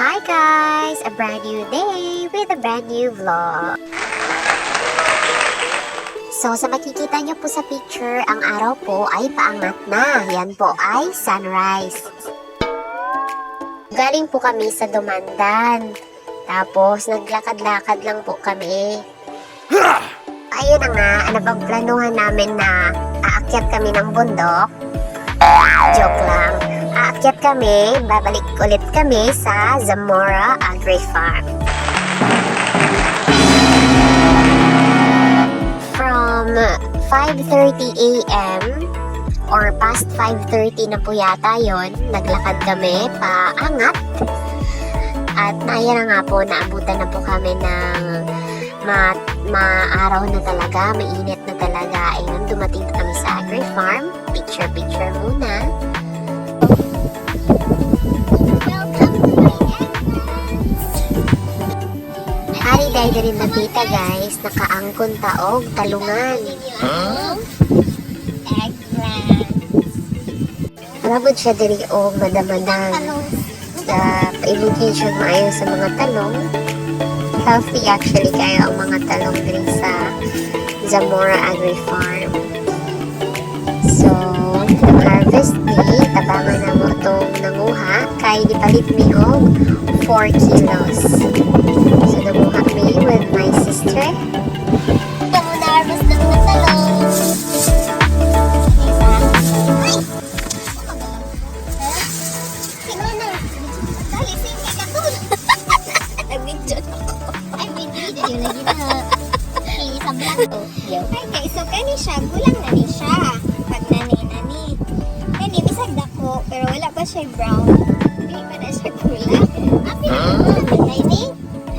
Hi guys! A brand new day with a brand new vlog. So sa makikita nyo po sa picture, ang araw po ay paangat na. Yan po ay sunrise. Galing po kami sa Dumandan. Tapos naglakad-lakad lang po kami. Ayun na nga, napagplanuhan namin na aakyat kami ng bundok. Joke lang. Aakyat kami, babalik ulit kami sa Zamora Agri Farm. From 5:30 a.m. or past 5:30 na po yata yon, naglakad kami paangat. At naya na nga po, naabutan na po kami ng maaraw na talaga, mainit na talaga. Ayun, dumating na kami sa Agri Farm. Picture muna. Hari dahil rin nakita guys, nakaangkon taog talungan. Eggplant. Marabot siya diri og madamadang. Pa-education maayo sa mga talong. Healthy actually kayo ang mga talong diri sa Zamora Agri Farm. So, harvest ni, tabangan na mo itong nanguha, kaya ipalit mi og 4 kilos. So, nanguha mi with my sister. Ito mo na-harvest ng talong. Tingnan na. Dali, sige ka doon. Nag-video na ako. Ay, may video lagi na. Sa vlog. Hi guys, so kani siya, gulang na ni siya. Pag nani. Kani, bisag dako, pero wala pa siya brown. Hindi pa na siya gulang. Api na ko, ni.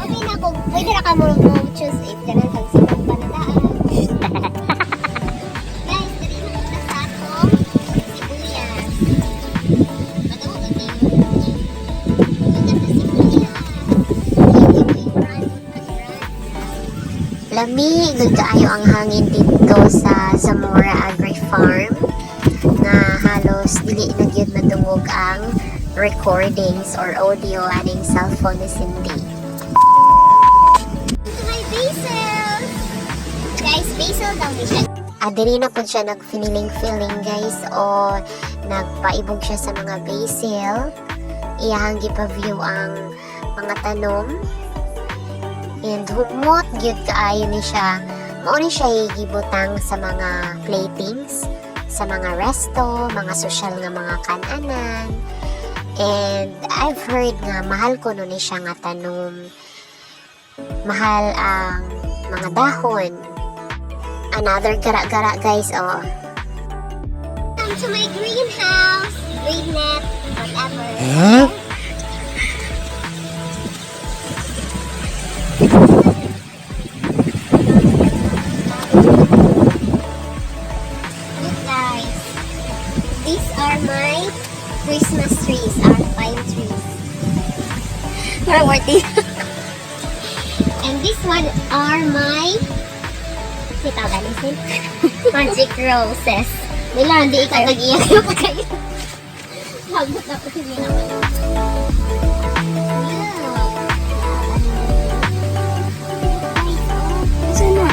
Okay na ko, pwede na ka mo choose if ganun kang sinong panadaan. Guys, dali na kita sa ako. Sibuyas. Matawa ba niyo? Lamig kaayo ang hangin dito sa Zamora Agri Farm na halos dili na gyud madungog ang recordings or audio aning cellphone ni Cindy. Ito may basil! Guys, basil daw ni siya. Diri na po siya nag-feeling guys o nagpaibog siya sa mga basil. Iyahang gipa-view ang mga tanom. And humot gyud kaayo ni siya. Mao ni siya gibutang sa mga platings, sa mga resto, mga social nga mga kan-anan. And I've heard nga mahal ko no ni siya nga tanom. Mahal ang mga dahon. Another gara-gara guys, oh. Come to my greenhouse, green net, whatever. Huh? These are my Christmas trees, our pine trees. Parang worthy. And this one are my magic roses. Bila, hindi ikaw nag-iyak yung pagkain. Hagot ako hindi naman. Saan na?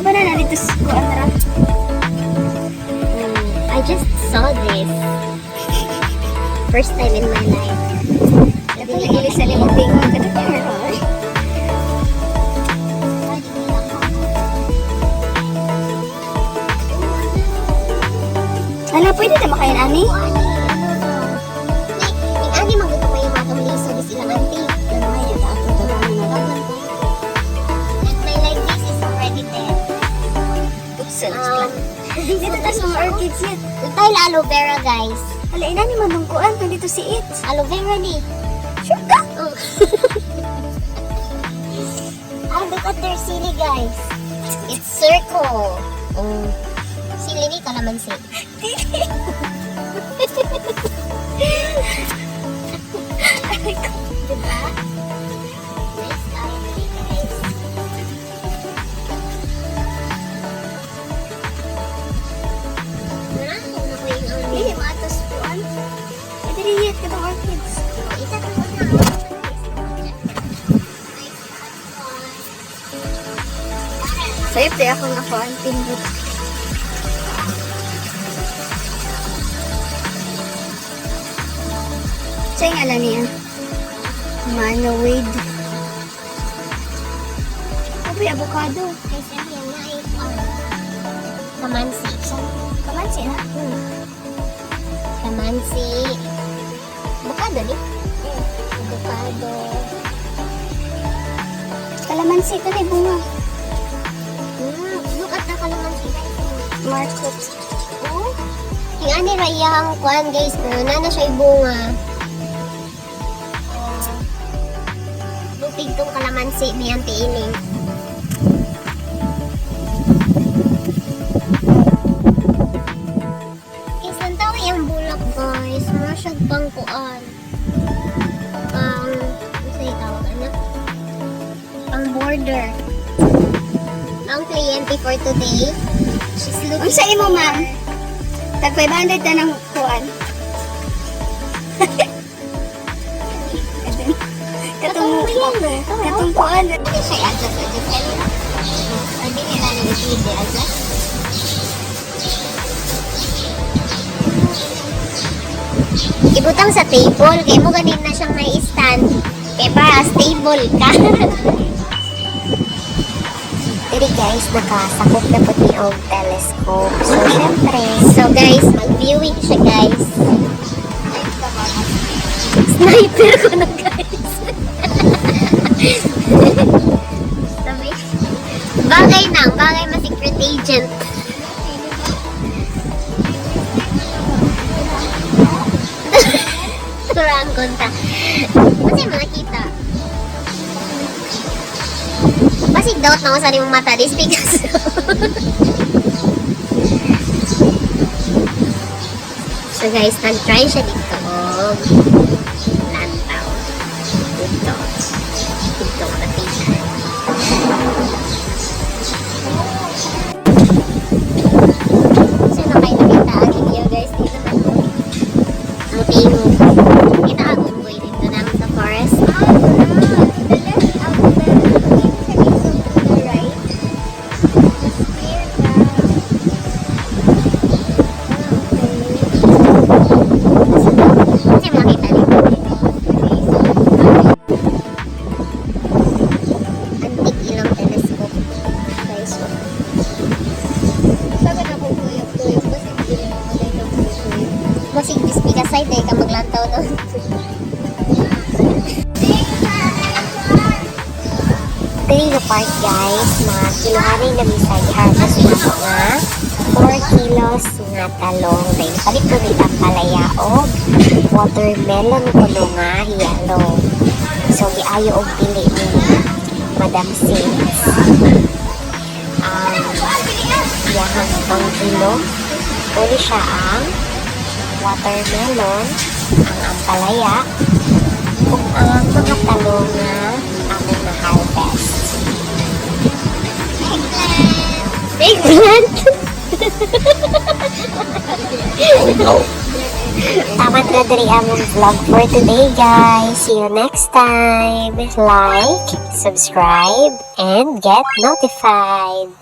Iba na dito sa kuwan na rin. I just saw this. First time in my life. Ito yung ilis sa limang bingon. Ito yung Ala, pwede na makain, Ani? Yung Ani, maguto pa yung matong liso. Di silang auntie. And my like this is already dead. Dito tayo mga orchids yan. Ito tayo na aloe vera, guys. Hala, ina ni manungkuan. Nandito si It. Aloe vera ni. Sure ka? Look at their sili, guys. It's circle. Sili ni kalamansi. Ay, ko. Diba? Nice tayo ni, guys. Hindi, maatos po. Ay, dili yun ka orchids. Isa ka po na. Sa'yo, play ako nga ko ang pindot. Sa'yo nga lang niya. Manawid. Ano yung avocado? Kasi yan na ay kamansi. Kamansi na? Kamansi. Bukado ni? Bukado. Kalamansi ito na bunga. Look at the kalamansi guys. Market. Oh. Yung ani rayahang kuan guys, pero na siya bunga. Lupig tong kalamansi ni Auntie Ining. Isang tao yung bulak guys. Masyag pang kuan. Pang, ano sa'yo tawagan na? Pang border. Ang kliyente for today, she's looking Ang sa'yo mo, ma'am? Tag 500 na ng kuwan. Katong kuwan. Hindi siya adjust. Hindi nila nilipid adjust. Ibutang sa table. Kaya mo ganin na siyang may stand. Kaya para stable ka. Diri guys, nakasakop na po ni og telescope. So, syempre. So guys, mag-viewing siya guys. Sniper ko na guys. Sabi, bagay ma secret agent. Kurang konta. Kasi makita. Basig daw na ako sa limang mata. This because so guys, nag-try siya dito. Lantaw. Dito. Dito nakita. So na kayo nakita ang video guys. Dito na po. Mutingo. Kita agong boy dito namin sa forest. Kasi makita dito. Antik ilang telescope. Guys, so. Sabi na po tuyok-tuyok. Kasi hindi mo magay ng tuyok. Kasi dispi ka side eh ka maglantaw doon. Diri nga part guys, mga kilohanay na misay harvest na ko nga 4 kilos nga talong. Dahil palit ko nito ang palaya o watermelon ko nga hiyalo. So, giayo og pili ni Madam Sins. Yahang pang kilo. Uli siya ang watermelon, ang ampalaya, kung ang mga talong nga among na-harvest. Eggplant! Tamat na diri among vlog for today guys. See you next time. Like, subscribe, and get notified.